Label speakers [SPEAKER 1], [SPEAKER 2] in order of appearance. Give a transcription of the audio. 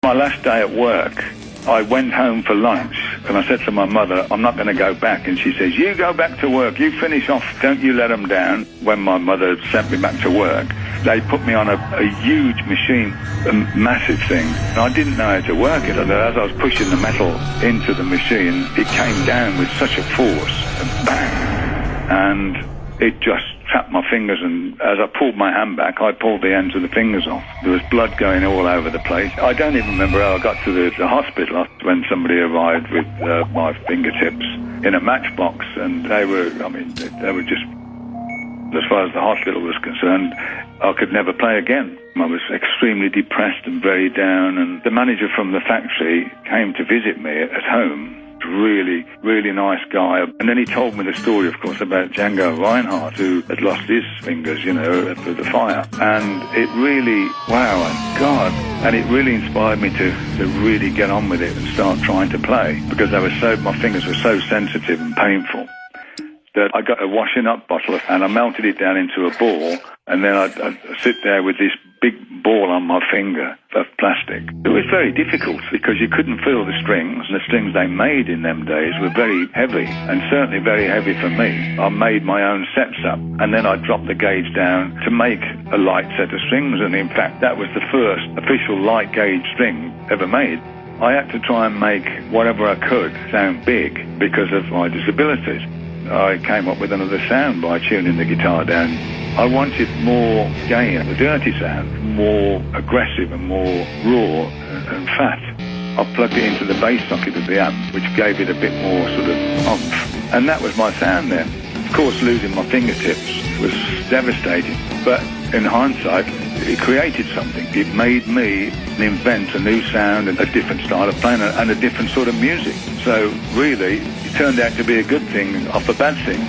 [SPEAKER 1] My last day at work, I went home for lunch, and I said to my mother, I'm not going to go back. And she says, you go back to work, you finish off, don't you let them down. When my mother sent me back to work, they put me on a huge machine, a massive thing. And I didn't know how to work it. And as I was pushing the metal into the machine, it came down with such a force, and bang, and it just trapped my fingers, and as I pulled my hand back, I pulled the ends of the fingers off. There was blood going all over the place. I don't even remember how I got to the hospital when somebody arrived with my fingertips in a matchbox, and they were just, as far as the hospital was concerned, I could never play again. I was extremely depressed and very down, and the manager from the factory came to visit me at home. Really, really nice guy. And then he told me the story, of course, about Django Reinhardt, who had lost his fingers, through the fire. And it really, wow, and God, and it really inspired me to really get on with it and start trying to play, because my fingers were so sensitive and painful that I got a washing up bottle and I melted it down into a ball, and then I'd sit there with this big ball on my finger of plastic. It was very difficult because you couldn't feel the strings. The strings they made in them days were very heavy, and certainly very heavy for me. I made my own sets up, and then I dropped the gauge down to make a light set of strings, and in fact that was the first official light gauge string ever made. I had to try and make whatever I could sound big because of my disabilities. I came up with another sound by tuning the guitar down. I wanted more gain, a dirty sound, more aggressive and more raw and fat. I plugged it into the bass socket of the amp, which gave it a bit more sort of oomph. And that was my sound then. Of course, losing my fingertips was devastating, but in hindsight, it created something. It made me invent a new sound and a different style of playing and a different sort of music. So really, it turned out to be a good thing off a bad thing.